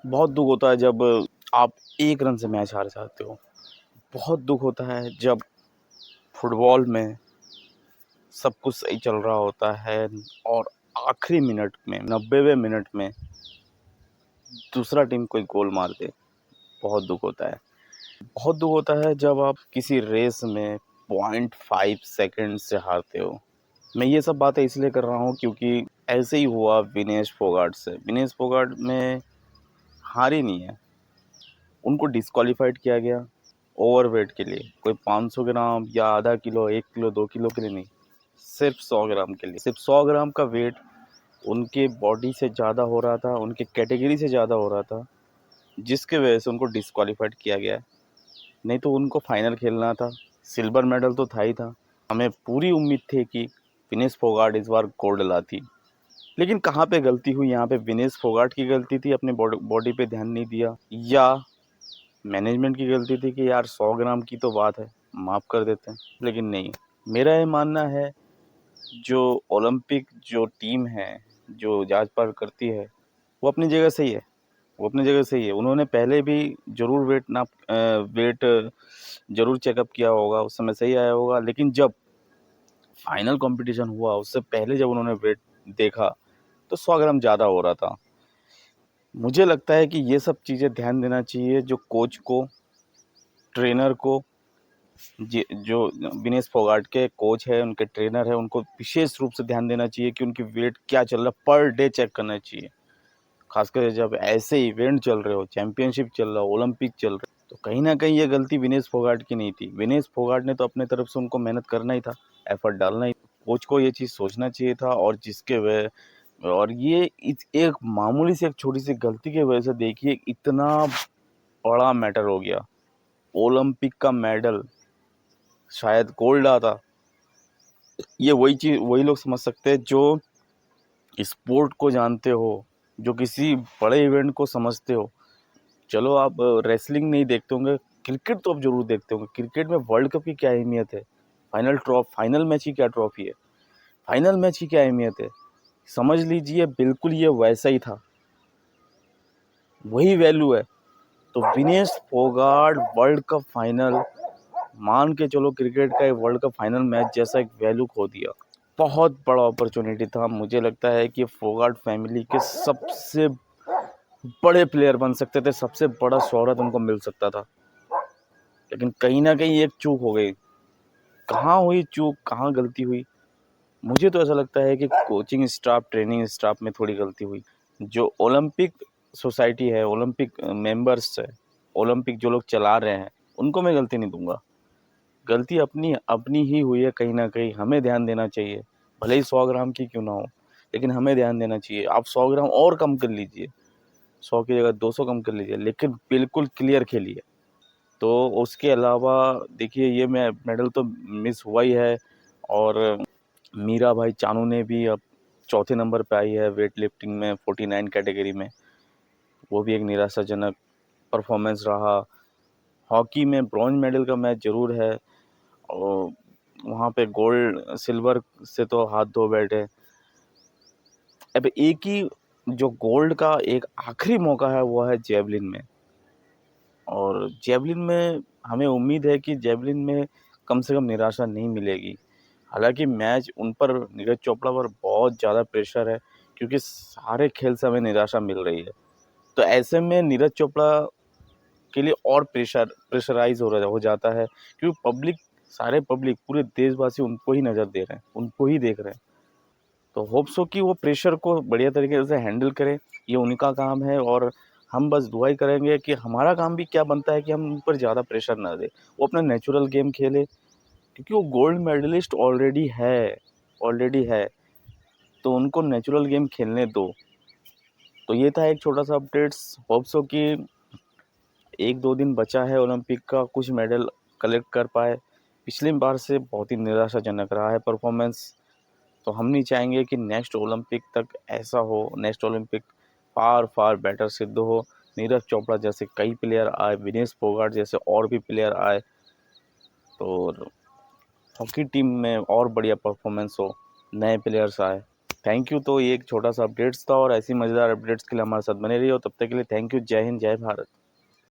बहुत दुःख होता है जब आप 1 रन से मैच हार जाते हो। बहुत दुःख होता है जब फुटबॉल में सब कुछ सही चल रहा होता है और आखिरी मिनट में 90वें मिनट में दूसरा टीम कोई गोल मार दे। बहुत दुःख होता है। बहुत दुःख होता है जब आप किसी रेस में 0.5 सेकंड से हारते हो। मैं ये सब बातें इसलिए कर रहा हूँ क्योंकि ऐसे ही हुआ विनेश फोगाट से। विनेश फोगाट में हार ही नहीं है, उनको डिस्क्वालीफाइड किया गया ओवरवेट के लिए। कोई 500 ग्राम या आधा किलो, 1 किलो, 2 किलो के लिए नहीं, सिर्फ 100 ग्राम के लिए। सिर्फ 100 ग्राम का वेट उनके बॉडी से ज़्यादा हो रहा था, उनके कैटेगरी से ज़्यादा हो रहा था, जिसके वजह से उनको डिस्क्वालीफाइड किया गया। नहीं तो उनको फाइनल खेलना था, सिल्वर मेडल तो था ही था। हमें पूरी उम्मीद थी कि विनेश फोगाट इस बार गोल्ड लाती। लेकिन कहाँ पे गलती हुई? यहाँ पे विनेश फोगाट की गलती थी, अपने बॉडी पे ध्यान नहीं दिया, या मैनेजमेंट की गलती थी कि यार 100 ग्राम की तो बात है, माफ़ कर देते हैं। लेकिन नहीं, मेरा ये मानना है जो ओलंपिक जो टीम है, जो जांच पड़ताल करती है, वो अपनी जगह सही है। वो अपनी जगह सही है। उन्होंने पहले भी ज़रूर वेट ज़रूर चेकअप किया होगा, उस समय सही आया होगा। लेकिन जब फाइनल कंपटीशन हुआ उससे पहले जब उन्होंने वेट देखा तो 100 ग्राम ज़्यादा हो रहा था। मुझे लगता है कि ये सब चीज़ें ध्यान देना चाहिए जो कोच को, ट्रेनर को, जो विनेश फोगाट के कोच है, उनके ट्रेनर है, उनको विशेष रूप से ध्यान देना चाहिए कि उनकी वेट क्या चल रहा है, पर डे चेक करना चाहिए। खासकर जब ऐसे इवेंट चल रहे हो, चैंपियनशिप चल रहा हो, ओलंपिक चल रहा है, तो कहीं ना कहीं ये गलती विनेश फोगाट की नहीं थी। विनेश फोगाट ने तो अपने तरफ से उनको मेहनत करना ही था, एफर्ट डालना ही। कोच को ये चीज़ सोचना चाहिए था, और जिसके वजह, और ये एक मामूली सी, एक छोटी सी गलती की वजह से देखिए इतना बड़ा मैटर हो गया। ओलंपिक का मेडल, शायद गोल्ड आता। ये वही चीज़, वही लोग समझ सकते हैं जो स्पोर्ट को जानते हो, जो किसी बड़े इवेंट को समझते हो। चलो आप रेसलिंग नहीं देखते होंगे, क्रिकेट तो आप जरूर देखते होंगे। क्रिकेट में वर्ल्ड कप की क्या अहमियत है, फाइनल मैच की क्या ट्रॉफी है, फाइनल मैच की क्या अहमियत है। समझ लीजिए बिल्कुल ये वैसा ही था, वही वैल्यू है। तो Vinesh Phogat world cup final, मान के चलो क्रिकेट का एक वर्ल्ड कप फाइनल मैच जैसा एक वैल्यू खो दिया। बहुत बड़ा अपॉर्चुनिटी था। मुझे लगता है कि फोगाट फैमिली के सबसे बड़े प्लेयर बन सकते थे, सबसे बड़ा शोहरत उनको मिल सकता था। लेकिन कहीं ना कहीं एक चूक हो गई। कहाँ हुई चूक, कहाँ गलती हुई? मुझे तो ऐसा लगता है कि कोचिंग स्टाफ, ट्रेनिंग स्टाफ में थोड़ी गलती हुई। जो ओलंपिक सोसाइटी है, ओलंपिक मेंबर्स है, ओलंपिक जो लोग चला रहे हैं, उनको मैं गलती नहीं दूंगा। गलती अपनी अपनी ही हुई है। कहीं ना कहीं हमें ध्यान देना चाहिए, भले ही 100 ग्राम की क्यों ना हो, लेकिन हमें ध्यान देना चाहिए। आप 100 ग्राम और कम कर लीजिए, 100 की जगह 200 कम कर लीजिए, लेकिन बिल्कुल क्लियर खेलिए। तो उसके अलावा देखिए, ये मेडल तो मिस हुआ ही है। और मीरा भाई चानू ने भी अब चौथे नंबर पे आई है वेट लिफ्टिंग में, 49 कैटेगरी में। वो भी एक निराशाजनक परफॉर्मेंस रहा। हॉकी में ब्रॉन्ज मेडल का मैच जरूर है, और वहाँ पे गोल्ड सिल्वर से तो हाथ धो बैठे। अब एक ही जो गोल्ड का एक आखिरी मौका है वो है जेवलिन में। और जेवलिन में हमें उम्मीद है कि जेवलिन में कम से कम निराशा नहीं मिलेगी। हालांकि मैच उन पर, नीरज चोपड़ा पर बहुत ज़्यादा प्रेशर है, क्योंकि सारे खेल से हमें निराशा मिल रही है। तो ऐसे में नीरज चोपड़ा के लिए और प्रेशराइज हो जाता है, क्योंकि पब्लिक पूरे देशवासी उनको ही नज़र दे रहे हैं, उनको ही देख रहे हैं। तो होप्स हो कि वो प्रेशर को बढ़िया तरीके से हैंडल करें, ये उनका काम है। और हम बस दुआ ही करेंगे कि हमारा काम भी क्या बनता है कि हम उन पर ज़्यादा प्रेशर ना दें, वो अपना नेचुरल गेम खेले, क्योंकि वो गोल्ड मेडलिस्ट ऑलरेडी है। तो उनको नेचुरल गेम खेलने दो। तो ये था एक छोटा सा अपडेट्स। होप्स हो कि 1-2 दिन बचा है ओलंपिक का, कुछ मेडल कलेक्ट कर पाए। पिछली बार से बहुत ही निराशाजनक रहा है परफॉर्मेंस। तो हम नहीं चाहेंगे कि नेक्स्ट ओलंपिक तक ऐसा हो, नेक्स्ट ओलंपिक फार फार बेटर सिद्ध हो। नीरज चोपड़ा जैसे कई प्लेयर आए, विनेश फोगाट जैसे और भी प्लेयर आए, तो हॉकी टीम में और बढ़िया परफॉर्मेंस हो, नए प्लेयर्स आए। Thank you. तो ये एक छोटा सा अपडेट्स था और ऐसी मज़ेदार अपडेट्स के लिए हमारे साथ बने रहिए और तब तक के लिए थैंक यू। जय हिंद, जय भारत।